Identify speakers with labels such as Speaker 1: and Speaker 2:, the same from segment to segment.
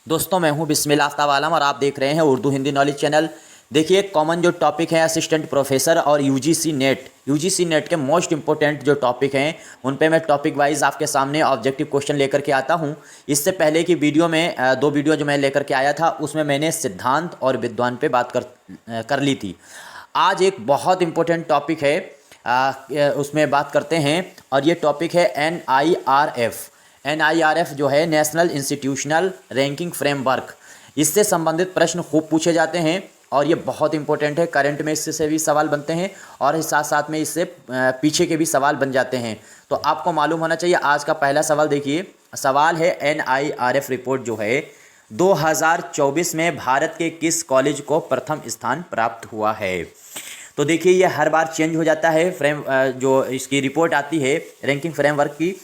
Speaker 1: दोस्तों मैं हूं बिस्मिल आफ्ताब आलम और आप देख रहे हैं उर्दू हिंदी नॉलेज चैनल। देखिए कॉमन जो टॉपिक है असिस्टेंट प्रोफेसर और यूजीसी नेट के मोस्ट इंपॉर्टेंट जो टॉपिक हैं उन पे मैं टॉपिक वाइज आपके सामने ऑब्जेक्टिव क्वेश्चन लेकर के आता हूं। इससे पहले की वीडियो में दो वीडियो जो मैं लेकर के आया था उसमें मैंने सिद्धांत और विद्वान पे बात कर ली थी। आज एक बहुत इंपॉर्टेंट टॉपिक है, उसमें बात करते हैं और ये टॉपिक है NIRF जो है नेशनल इंस्टीट्यूशनल रैंकिंग फ्रेमवर्क। इससे संबंधित प्रश्न खूब पूछे जाते हैं और ये बहुत इंपॉर्टेंट है। करंट में इससे भी सवाल बनते हैं और साथ साथ में इससे पीछे के भी सवाल बन जाते हैं, तो आपको मालूम होना चाहिए। आज का पहला सवाल देखिए, सवाल है NIRF रिपोर्ट जो है 2024 में भारत के किस कॉलेज को प्रथम स्थान प्राप्त हुआ है। तो देखिए ये हर बार चेंज हो जाता है जो इसकी रिपोर्ट आती है रैंकिंग फ्रेमवर्क की,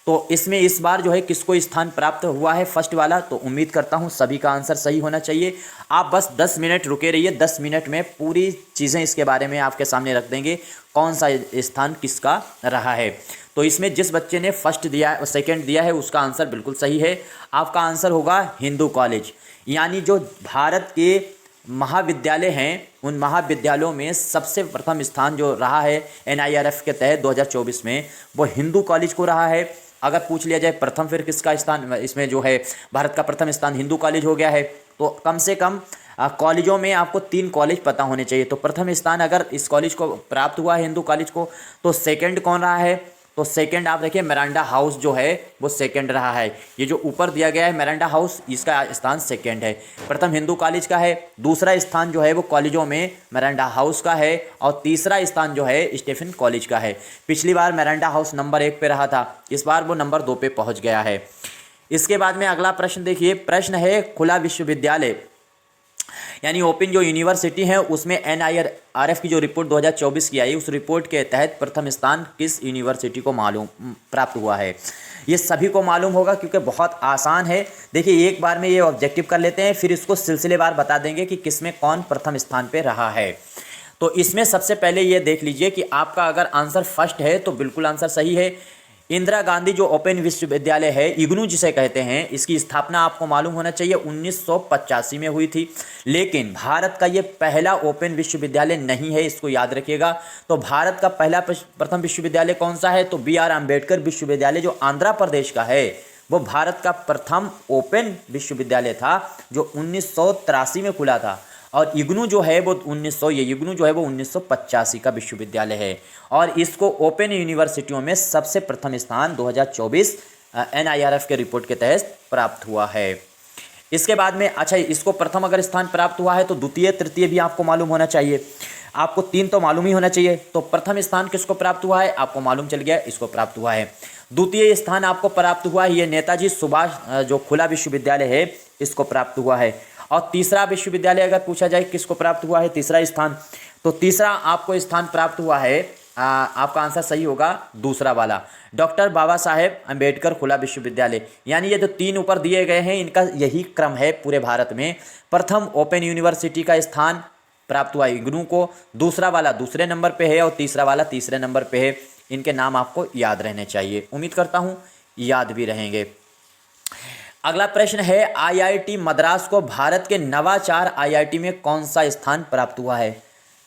Speaker 1: तो इसमें इस बार जो है किसको स्थान प्राप्त हुआ है फर्स्ट वाला। तो उम्मीद करता हूं सभी का आंसर सही होना चाहिए। आप बस 10 मिनट रुके रहिए, 10 मिनट में पूरी चीज़ें इसके बारे में आपके सामने रख देंगे कौन सा स्थान किसका रहा है। तो इसमें जिस बच्चे ने फर्स्ट दिया और सेकेंड दिया है उसका आंसर बिल्कुल सही है। आपका आंसर होगा हिंदू कॉलेज, यानी जो भारत के महाविद्यालय हैं उन महाविद्यालयों में सबसे प्रथम स्थान जो रहा है NIRF के तहत 2024 में वो हिंदू कॉलेज को रहा है। अगर पूछ लिया जाए प्रथम फिर किसका स्थान, इसमें जो है भारत का प्रथम स्थान हिंदू कॉलेज हो गया है। तो कम से कम कॉलेजों में आपको 3 कॉलेज पता होने चाहिए। तो प्रथम स्थान अगर इस कॉलेज को प्राप्त हुआ है हिंदू कॉलेज को, तो सेकंड कौन रहा है, तो सेकंड आप देखिए मिरांडा हाउस जो है वो सेकंड रहा है। ये जो ऊपर दिया गया है मिरांडा हाउस, इसका स्थान सेकंड है। प्रथम हिंदू कॉलेज का है, दूसरा स्थान जो है वो कॉलेजों में मिरांडा हाउस का है और तीसरा स्थान जो है स्टीफन कॉलेज का है। पिछली बार मिरांडा हाउस नंबर 1 पे रहा था, इस बार वो नंबर 2 पे पहुंच गया है। इसके बाद में अगला प्रश्न देखिए, प्रश्न है खुला विश्वविद्यालय यानी ओपन जो यूनिवर्सिटी है उसमें NIRF की जो रिपोर्ट 2024 की आई उस रिपोर्ट के तहत प्रथम स्थान किस यूनिवर्सिटी को मालूम प्राप्त हुआ है। ये सभी को मालूम होगा क्योंकि बहुत आसान है। देखिए एक बार में ये ऑब्जेक्टिव कर लेते हैं, फिर इसको सिलसिलेवार बता देंगे कि किसमें कौन प्रथम स्थान पे रहा है। तो इसमें सबसे पहले ये देख लीजिए कि आपका अगर आंसर फर्स्ट है तो बिल्कुल आंसर सही है। इंदिरा गांधी जो ओपन विश्वविद्यालय है इग्नू जिसे कहते हैं, इसकी स्थापना आपको मालूम होना चाहिए 1985 में हुई थी। लेकिन भारत का ये पहला ओपन विश्वविद्यालय नहीं है, इसको याद रखिएगा। तो भारत का पहला प्रथम विश्वविद्यालय कौन सा है, तो BR अम्बेडकर विश्वविद्यालय जो आंध्र प्रदेश का है वो भारत का प्रथम ओपन विश्वविद्यालय था जो 1983 में खुला था। और इग्नू जो है वो 1985 का विश्वविद्यालय है और इसको ओपन यूनिवर्सिटियों में सबसे प्रथम स्थान 2024 NIRF के रिपोर्ट के तहत प्राप्त हुआ है। इसके बाद में अच्छा, इसको प्रथम अगर स्थान प्राप्त हुआ है तो द्वितीय तृतीय भी आपको मालूम होना चाहिए। आपको 3 तो मालूम ही होना चाहिए। तो प्रथम स्थान किसको प्राप्त हुआ है आपको मालूम चल गया, इसको प्राप्त हुआ है। द्वितीय स्थान आपको प्राप्त हुआ है ये नेताजी सुभाष जो खुला विश्वविद्यालय है इसको प्राप्त हुआ है। और तीसरा विश्वविद्यालय अगर पूछा जाए किसको प्राप्त हुआ है तीसरा स्थान, तो तीसरा आपको स्थान प्राप्त हुआ है, आपका आंसर सही होगा दूसरा वाला, डॉक्टर बाबा साहेब अम्बेडकर खुला विश्वविद्यालय। यानी ये जो 3 ऊपर दिए गए हैं इनका यही क्रम है पूरे भारत में। प्रथम ओपन यूनिवर्सिटी का स्थान प्राप्त हुआ इग्नू को, दूसरा वाला दूसरे नंबर पे है और तीसरा वाला तीसरे नंबर पे है। इनके नाम आपको याद रहने चाहिए, उम्मीद करता हूँ याद भी रहेंगे। अगला प्रश्न है IIT मद्रास को भारत के नवाचार IIT में कौन सा स्थान प्राप्त हुआ है।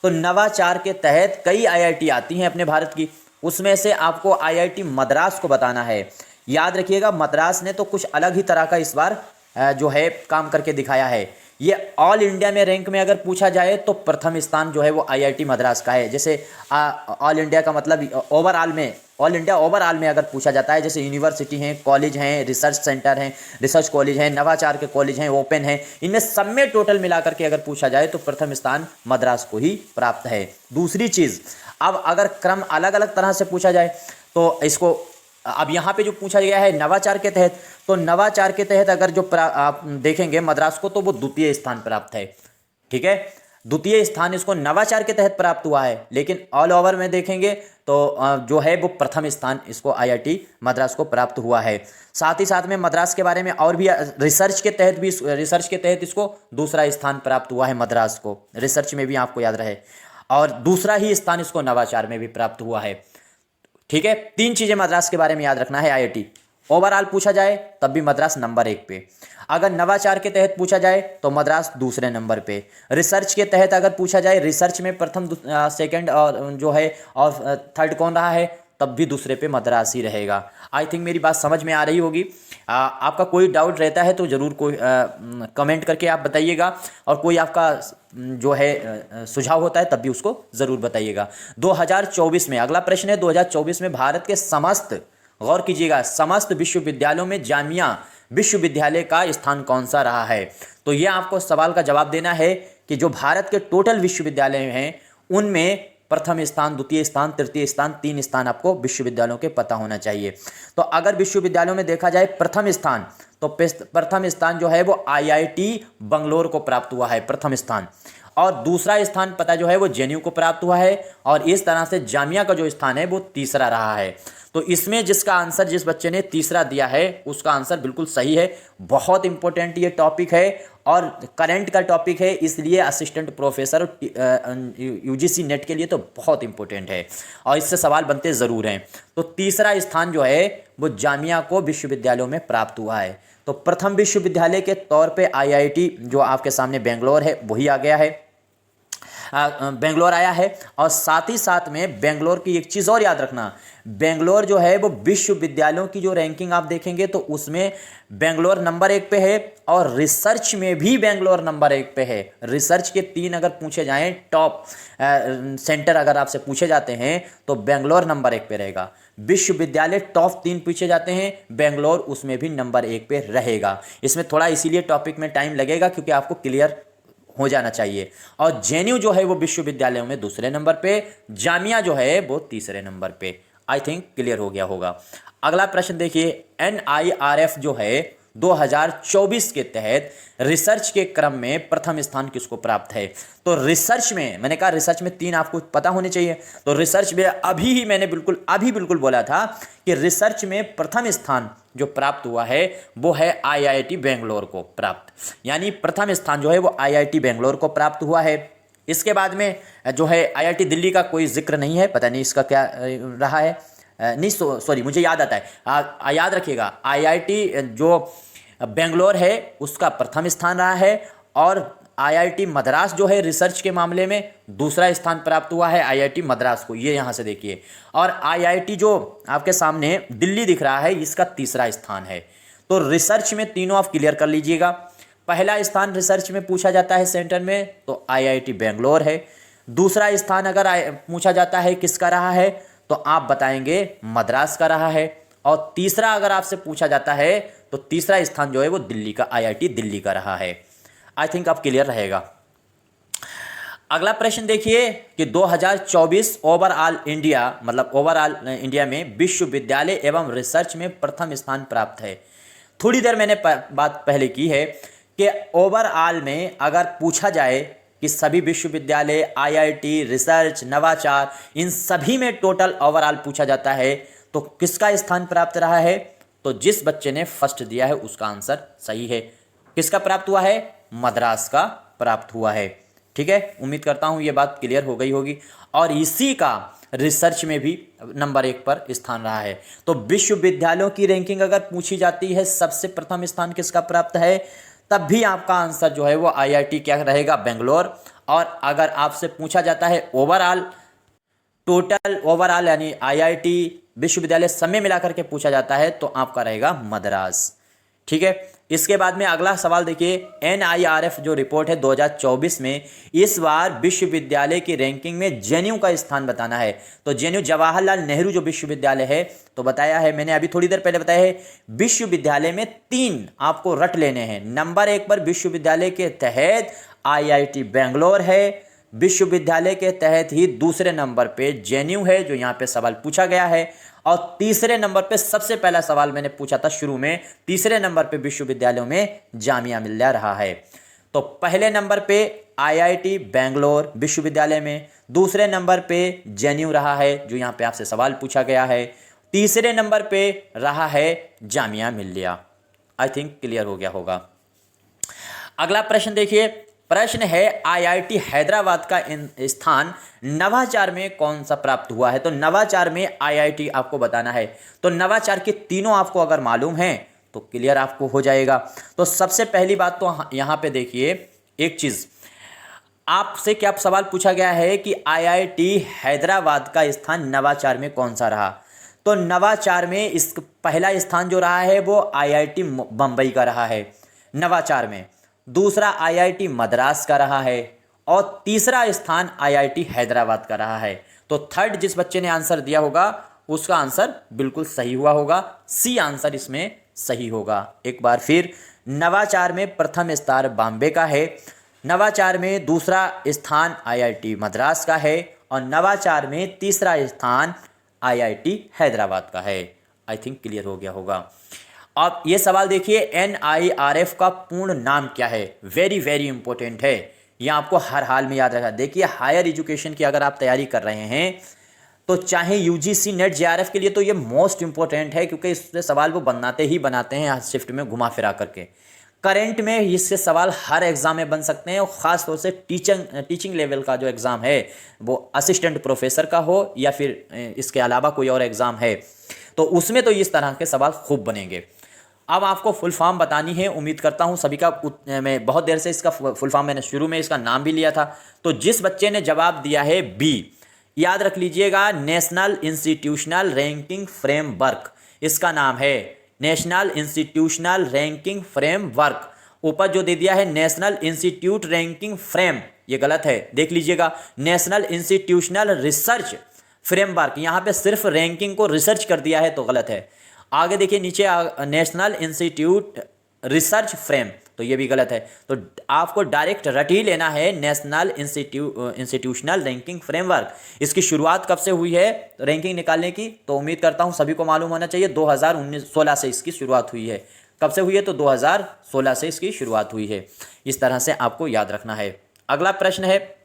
Speaker 1: तो नवाचार के तहत कई IIT आती हैं अपने भारत की, उसमें से आपको IIT मद्रास को बताना है। याद रखिएगा मद्रास ने तो कुछ अलग ही तरह का इस बार जो है काम करके दिखाया है। ये ऑल इंडिया में रैंक में अगर पूछा जाए तो प्रथम स्थान जो है वो IIT मद्रास का है। जैसे ऑल इंडिया का मतलब ओवरऑल में, ऑल इंडिया ओवरऑल में अगर पूछा जाता है, जैसे यूनिवर्सिटी हैं, कॉलेज हैं, रिसर्च सेंटर हैं, रिसर्च कॉलेज हैं, नवाचार के कॉलेज हैं, ओपन हैं, इनमें सब में टोटल मिलाकर के अगर पूछा जाए तो प्रथम स्थान मद्रास को ही प्राप्त है। दूसरी चीज़, अब अगर क्रम अलग अलग तरह से पूछा जाए तो इसको, अब यहाँ पे जो पूछा गया है नवाचार के तहत, तो नवाचार के तहत अगर जो आप देखेंगे मद्रास को तो वो द्वितीय स्थान प्राप्त है। ठीक है, द्वितीय स्थान इसको नवाचार के तहत प्राप्त हुआ है। लेकिन ऑल ओवर में देखेंगे तो जो है वो प्रथम स्थान इसको IIT मद्रास को प्राप्त हुआ है। साथ ही साथ में मद्रास के बारे में और भी रिसर्च के तहत इसको दूसरा स्थान प्राप्त हुआ है मद्रास को, रिसर्च में भी आपको याद रहे, और दूसरा ही स्थान इसको नवाचार में भी प्राप्त हुआ है। ठीक है, 3 चीज़ें मद्रास के बारे में याद रखना है IIT। ओवरऑल पूछा जाए तब भी मद्रास नंबर 1 पे। अगर नवाचार के तहत पूछा जाए तो मद्रास दूसरे नंबर पे। रिसर्च के तहत अगर पूछा जाए, रिसर्च में प्रथम सेकंड और जो है और थर्ड कौन रहा है, तब भी दूसरे पे मद्रास ही रहेगा। आई थिंक मेरी बात समझ में आ रही होगी। आपका कोई डाउट रहता है तो ज़रूर कोई कमेंट करके आप बताइएगा, और कोई आपका जो है सुझाव होता है तब भी उसको ज़रूर बताइएगा। 2024 में अगला प्रश्न है, 2024 में भारत के समस्त, गौर कीजिएगा, समस्त विश्वविद्यालयों में जामिया विश्वविद्यालय का स्थान कौन सा रहा है। तो ये आपको सवाल का जवाब देना है कि जो भारत के टोटल विश्वविद्यालय हैं उनमें प्रथम स्थान, द्वितीय स्थान, तृतीय स्थान, 3 स्थान आपको विश्वविद्यालयों के पता होना चाहिए। तो अगर विश्वविद्यालयों में देखा जाए प्रथम स्थान, तो प्रथम स्थान जो है वो आईआईटी बंगलोर को प्राप्त हुआ है, प्रथम स्थान। और दूसरा स्थान पता जो है वो जेएनयू को प्राप्त हुआ है, और इस तरह से जामिया का जो स्थान है वो तीसरा रहा है। तो इसमें जिसका आंसर, जिस बच्चे ने तीसरा दिया है उसका आंसर बिल्कुल सही है। बहुत इंपॉर्टेंट ये टॉपिक है और करंट का टॉपिक है, इसलिए असिस्टेंट प्रोफेसर यूजीसी नेट के लिए तो बहुत इंपॉर्टेंट है और इससे सवाल बनते ज़रूर हैं। तो तीसरा स्थान जो है वो जामिया को विश्वविद्यालयों में प्राप्त हुआ है। तो प्रथम विश्वविद्यालय के तौर पे आईआईटी जो आपके सामने बेंगलोर है वही आ गया है, बेंगलोर आया है। और साथ ही साथ में बेंगलोर की एक चीज़ और याद रखना, बेंगलोर जो है वो विश्वविद्यालयों की जो रैंकिंग आप देखेंगे तो उसमें बेंगलोर नंबर 1 पे है, और रिसर्च में भी बेंगलोर नंबर 1 पे है। रिसर्च के 3 अगर पूछे जाएं टॉप सेंटर अगर आपसे पूछे जाते हैं तो बेंगलोर नंबर 1 पे रहेगा। विश्वविद्यालय टॉप 3 पूछे जाते हैं, बेंगलोर उसमें भी नंबर 1 पे रहेगा। इसमें थोड़ा इसीलिए टॉपिक में टाइम लगेगा क्योंकि आपको क्लियर हो जाना चाहिए। और जेएनयू जो है वो विश्वविद्यालयों में दूसरे नंबर पे, जामिया जो है वो तीसरे नंबर पे। आई थिंक क्लियर हो गया होगा। अगला प्रश्न देखिए, एनआईआरएफ जो है 2024 के तहत रिसर्च के क्रम में प्रथम स्थान किसको प्राप्त है। तो रिसर्च में, मैंने कहा रिसर्च में 3 आपको पता होने चाहिए। तो रिसर्च में मैंने बिल्कुल बोला था कि रिसर्च में प्रथम स्थान जो प्राप्त हुआ है वो है आईआईटी बेंगलोर को प्राप्त, यानी प्रथम स्थान जो है वो आईआईटी बेंगलोर को प्राप्त हुआ है। इसके बाद में जो है आईआईटी दिल्ली का कोई जिक्र नहीं है, पता नहीं इसका क्या रहा है, नहीं सॉरी मुझे याद आता है, याद रखिएगा आईआईटी जो बेंगलोर है उसका प्रथम स्थान रहा है, और आईआईटी मद्रास जो है रिसर्च के मामले में दूसरा स्थान प्राप्त हुआ है आईआईटी मद्रास को, ये यहाँ से देखिए। और आईआईटी जो आपके सामने दिल्ली दिख रहा है इसका तीसरा स्थान है। तो रिसर्च में तीनों आप क्लियर कर लीजिएगा। पहला स्थान रिसर्च में पूछा जाता है सेंटर में तो आईआईटी बेंगलोर है। दूसरा स्थान अगर पूछा जाता है किसका रहा है तो आप बताएंगे मद्रास का रहा है। और तीसरा अगर आपसे पूछा जाता है तो तीसरा स्थान जो है वो दिल्ली का, आईआईटी दिल्ली का रहा है। आई थिंक अब क्लियर रहेगा। अगला प्रश्न देखिए कि 2024 ओवरऑल इंडिया, मतलब ओवरऑल इंडिया में विश्वविद्यालय एवं रिसर्च में प्रथम स्थान प्राप्त है। थोड़ी देर मैंने बात पहले की है कि ओवरऑल में अगर पूछा जाए कि सभी विश्वविद्यालय, आईआईटी, रिसर्च, नवाचार, इन सभी में टोटल ओवरऑल पूछा जाता है तो किसका स्थान प्राप्त रहा है, तो जिस बच्चे ने फर्स्ट दिया है उसका आंसर सही है। किसका प्राप्त हुआ है, मद्रास का प्राप्त हुआ है। ठीक है, उम्मीद करता हूं ये बात क्लियर हो गई होगी। और इसी का रिसर्च में भी नंबर 1 पर स्थान रहा है। तो विश्वविद्यालयों की रैंकिंग अगर पूछी जाती है सबसे प्रथम स्थान किसका प्राप्त है, तब भी आपका आंसर जो है वो आईआईटी क्या रहेगा, बेंगलोर। और अगर आपसे पूछा जाता है ओवरऑल, टोटल ओवरऑल यानी आईआईटी विश्वविद्यालय समय मिलाकर के पूछा जाता है तो आपका रहेगा मद्रास। ठीक है, इसके बाद में अगला सवाल देखिए, एनआईआरएफ जो रिपोर्ट है 2024 में इस बार विश्वविद्यालय की रैंकिंग में जेएनयू का स्थान बताना है। तो जेएनयू जवाहरलाल नेहरू जो विश्वविद्यालय है, तो बताया है मैंने अभी थोड़ी देर पहले बताया है, विश्वविद्यालय में 3 आपको रट लेने हैं। नंबर 1 पर विश्वविद्यालय के तहत आईआईटी बेंगलोर है, विश्वविद्यालय के तहत ही दूसरे नंबर पे जेएनयू है जो यहाँ पे सवाल पूछा गया है, और तीसरे नंबर पे सबसे पहला सवाल मैंने पूछा था शुरू में, तीसरे नंबर पे विश्वविद्यालयों में जामिया मिल्लिया रहा है। तो पहले नंबर पे आईआईटी बेंगलोर विश्वविद्यालय में, दूसरे नंबर पे जेएनयू रहा है जो यहाँ पे आपसे सवाल पूछा गया है, तीसरे नंबर पे रहा है Jamia Millia. I think clear हो गया होगा। अगला प्रश्न देखिए, प्रश्न है आईआईटी हैदराबाद का स्थान नवाचार में कौन सा प्राप्त हुआ है। तो नवाचार में आईआईटी आपको बताना है। तो नवाचार के तीनों आपको अगर मालूम है तो क्लियर आपको हो जाएगा। तो सबसे पहली बात तो यहाँ पे देखिए, एक चीज आपसे क्या सवाल पूछा गया है कि आईआईटी हैदराबाद का स्थान नवाचार में कौन सा रहा। तो नवाचार में इस पहला स्थान जो रहा है वो आईआईटी बम्बई का रहा है नवाचार में, दूसरा आईआईटी मद्रास का रहा है और तीसरा स्थान आईआईटी हैदराबाद का रहा है। तो थर्ड जिस बच्चे ने आंसर दिया होगा उसका आंसर बिल्कुल सही हुआ होगा, सी आंसर इसमें सही होगा। एक बार फिर, नवाचार में प्रथम स्थान बॉम्बे का है, नवाचार में दूसरा स्थान आईआईटी मद्रास का है और नवाचार में तीसरा स्थान आईआईटी हैदराबाद का है। आई थिंक क्लियर हो गया होगा। अब ये सवाल देखिए, एनआईआरएफ का पूर्ण नाम क्या है। वेरी वेरी इंपॉर्टेंट है, ये आपको हर हाल में याद रखना। देखिए, हायर एजुकेशन की अगर आप तैयारी कर रहे हैं तो चाहे यूजीसी नेट जेआरएफ के लिए तो ये मोस्ट इंपॉर्टेंट है, क्योंकि इससे सवाल वो बनाते ही बनाते हैं शिफ्ट में घुमा फिरा करके। करंट में इससे सवाल हर एग्जाम में बन सकते हैं और ख़ास तौर से टीचिंग लेवल का जो एग्ज़ाम है वो असिस्टेंट प्रोफेसर का हो या फिर इसके अलावा कोई और एग्ज़ाम है तो उसमें तो इस तरह के सवाल खूब बनेंगे। अब आपको फुल फॉर्म बतानी है, उम्मीद करता हूं सभी का। मैं बहुत देर से इसका फुल फॉर्म मैंने शुरू में इसका नाम भी लिया था। तो जिस बच्चे ने जवाब दिया है बी, याद रख लीजिएगा, नेशनल इंस्टीट्यूशनल रैंकिंग फ्रेमवर्क इसका नाम है। नेशनल इंस्टीट्यूशनल रैंकिंग फ्रेमवर्क, ऊपर जो दे दिया है नेशनल इंस्टीट्यूट रैंकिंग फ्रेम, ये गलत है, देख लीजिएगा। नेशनल इंस्टीट्यूशनल रिसर्च फ्रेमवर्क, यहाँ पे सिर्फ रैंकिंग को रिसर्च कर दिया है तो गलत है। आगे देखिए नीचे नेशनल इंस्टीट्यूट रिसर्च फ्रेम, तो ये भी गलत है। तो आपको डायरेक्ट रट ही लेना है नेशनल इंस्टीट्यूशनल रैंकिंग फ्रेमवर्क। इसकी शुरुआत कब से हुई है रैंकिंग निकालने की, तो उम्मीद करता हूं सभी को मालूम होना चाहिए। 2016 से इसकी शुरुआत हुई है। कब से हुई है, तो 2016 से इसकी शुरुआत हुई है। इस तरह से आपको याद रखना है। अगला प्रश्न है,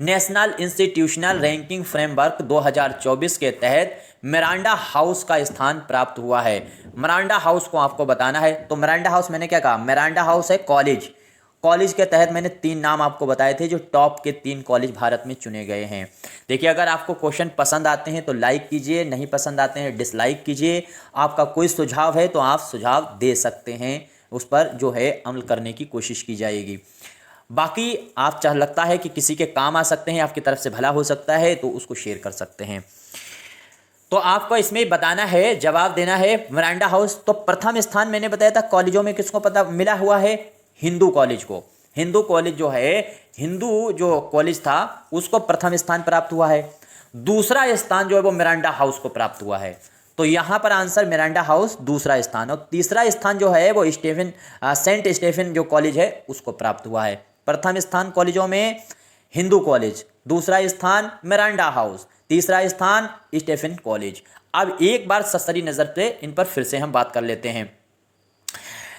Speaker 1: नेशनल इंस्टीट्यूशनल रैंकिंग फ्रेमवर्क 2024 के तहत मिरांडा हाउस का स्थान प्राप्त हुआ है। मिरांडा हाउस को आपको बताना है। तो मिरांडा हाउस मैंने क्या कहा, मिरांडा हाउस है कॉलेज के तहत मैंने 3 नाम आपको बताए थे जो टॉप के 3 कॉलेज भारत में चुने गए हैं। देखिए, अगर आपको क्वेश्चन पसंद आते हैं तो लाइक कीजिए, नहीं पसंद आते हैं डिसलाइक कीजिए। आपका कोई सुझाव है तो आप सुझाव दे सकते हैं, उस पर जो है अमल करने की कोशिश की जाएगी। बाकी आप चाहे लगता है कि किसी के काम आ सकते हैं, आपकी तरफ से भला हो सकता है तो उसको शेयर कर सकते हैं। तो आपको इसमें बताना है, जवाब देना है मिरांडा हाउस। तो प्रथम स्थान मैंने बताया था कॉलेजों में किसको पता मिला हुआ है, हिंदू कॉलेज को। हिंदू कॉलेज जो है, हिंदू जो कॉलेज था उसको प्रथम स्थान प्राप्त हुआ है। दूसरा स्थान जो है वो मिरांडा हाउस को प्राप्त हुआ है। तो यहाँ पर आंसर मिरांडा हाउस दूसरा स्थान, और तीसरा स्थान जो है वो सेंट स्टेफन जो कॉलेज है उसको प्राप्त हुआ है। प्रथम स्थान कॉलेजों में हिंदू कॉलेज, दूसरा स्थान मिरांडा हाउस, तीसरा स्थान स्टेफन कॉलेज। अब एक बार ससरी नज़र पे इन पर फिर से हम बात कर लेते हैं।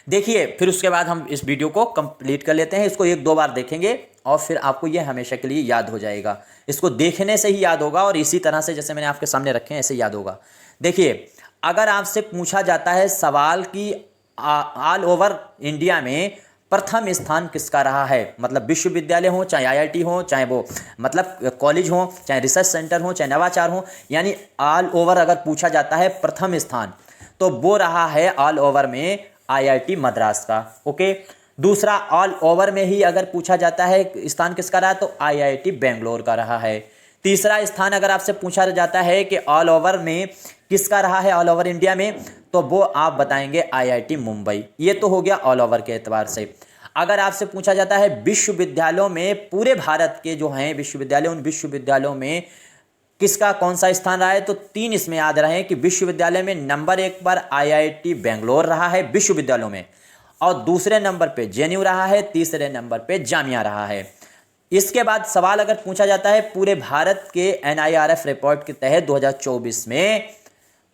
Speaker 1: देखिए, फिर उसके बाद हम इस वीडियो को कंप्लीट कर लेते हैं। इसको 1-2 बार देखेंगे और फिर आपको ये हमेशा के लिए याद हो जाएगा। इसको देखने से ही याद होगा और इसी तरह से जैसे मैंने आपके सामने रखे हैं ऐसे याद होगा। देखिए, अगर आपसे पूछा जाता है सवाल कि ऑल ओवर इंडिया में प्रथम स्थान किसका रहा है, मतलब विश्वविद्यालय हो, चाहे आईआईटी हो, चाहे वो मतलब कॉलेज हो, चाहे रिसर्च सेंटर हो, चाहे नवाचार हो, यानी ऑल ओवर अगर पूछा जाता है प्रथम स्थान तो वो रहा है ऑल ओवर में आईआईटी मद्रास का। ओके, दूसरा ऑल ओवर में ही अगर पूछा जाता है स्थान किसका रहा तो आईआईटी बेंगलोर का रहा है। तीसरा स्थान अगर आपसे पूछा जाता है कि ऑल ओवर में किसका रहा है ऑल ओवर इंडिया में, तो वो आप बताएंगे आईआईटी मुंबई। ये तो हो गया ऑल ओवर के एतबार से। अगर आपसे पूछा जाता है विश्वविद्यालयों में, पूरे भारत के जो हैं विश्वविद्यालय, उन विश्वविद्यालयों में किसका कौन सा स्थान रहा है, तो 3 इसमें याद रहे कि विश्वविद्यालय में नंबर 1 पर आईआईटी बेंगलोर रहा है विश्वविद्यालयों में, और दूसरे नंबर पे जेएनयू रहा है, तीसरे नंबर पे जामिया रहा है। इसके बाद सवाल अगर पूछा जाता है पूरे भारत के एनआईआरएफ रिपोर्ट के तहत 2024 में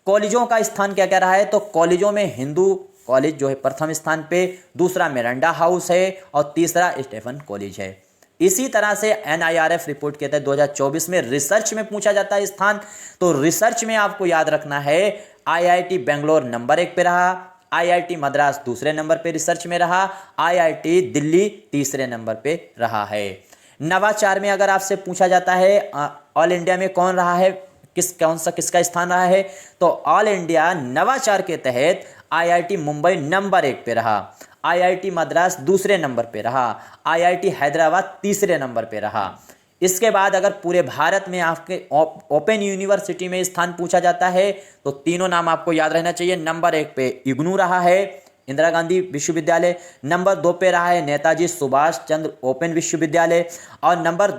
Speaker 1: कॉलेजों का स्थान क्या क्या रहा है, तो कॉलेजों में हिंदू कॉलेज जो है प्रथम स्थान पे, दूसरा मिरांडा हाउस है और तीसरा स्टेफन कॉलेज है। इसी तरह से एनआईआरएफ रिपोर्ट के तहत 2024 में रिसर्च में पूछा जाता है स्थान, तो रिसर्च में आपको याद रखना है आईआईटी बेंगलोर नंबर 1 पे रहा, दूसरा आईआईटी मद्रास, तीसरा आईआईटी हैदराबाद, चौथा आईआईटी मद्रास। IIT मद्रास दूसरे नंबर पे रिसर्च में रहा, IIT दिल्ली तीसरे नंबर पे रहा है। नवाचार में अगर आपसे पूछा जाता है ऑल इंडिया में कौन रहा है, किसका स्थान रहा है, तो ऑल इंडिया नवाचार के तहत IIT मुंबई नंबर 1 पे रहा, IIT मद्रास दूसरे नंबर पे रहा, IIT हैदराबाद तीसरे नंबर पे रहा। इसके बाद अगर पूरे भारत में आपके ओपन यूनिवर्सिटी में स्थान पूछा जाता है तो तीनों नाम आपको याद रहना चाहिए। नंबर 1 पे इग्नू रहा है, इंदिरा गांधी विश्वविद्यालय, नंबर 2 पे रहा है नेताजी सुभाष चंद्र ओपन विश्वविद्यालय, और नंबर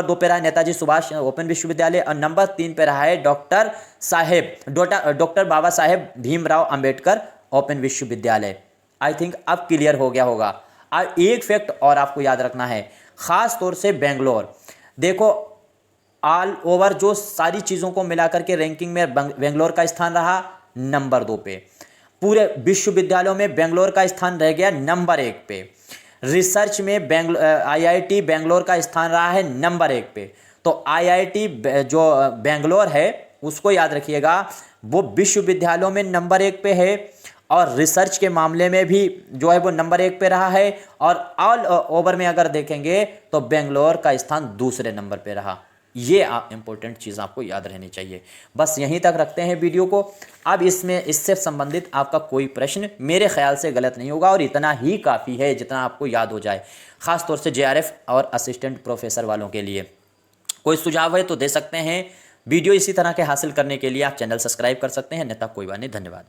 Speaker 1: 2 पे रहा है नेताजी सुभाष ओपन विश्वविद्यालय, और नंबर 3 पे रहा है डॉक्टर बाबा साहेब भीमराव अंबेडकर ओपन विश्वविद्यालय। आई थिंक अब क्लियर हो गया होगा। अब एक फैक्ट और आपको याद रखना है, खास तौर से बेंगलोर। देखो ऑल ओवर जो सारी चीज़ों को मिलाकर के रैंकिंग में बेंगलोर का स्थान रहा नंबर 2 पे, पूरे विश्वविद्यालयों में बेंगलोर का स्थान रह गया नंबर 1 पे, रिसर्च में IIT बेंगलोर का स्थान रहा है नंबर 1 पे। तो IIT जो बेंगलोर है उसको याद रखिएगा, वो विश्वविद्यालयों में नंबर 1 पे है और रिसर्च के मामले में भी जो है वो नंबर 1 पे रहा है, और ऑल ओवर में अगर देखेंगे तो बेंगलोर का स्थान दूसरे नंबर पे रहा। ये इंपॉर्टेंट चीज़ आपको याद रहनी चाहिए। बस यहीं तक रखते हैं वीडियो को। अब इससे संबंधित आपका कोई प्रश्न मेरे ख्याल से गलत नहीं होगा, और इतना ही काफ़ी है जितना आपको याद हो जाए, ख़ास तौर से JRF और असिस्टेंट प्रोफेसर वालों के लिए। कोई सुझाव है तो दे सकते हैं। वीडियो इसी तरह के हासिल करने के लिए आप चैनल सब्सक्राइब कर सकते हैं, अन्यथा कोई बात नहीं। धन्यवाद।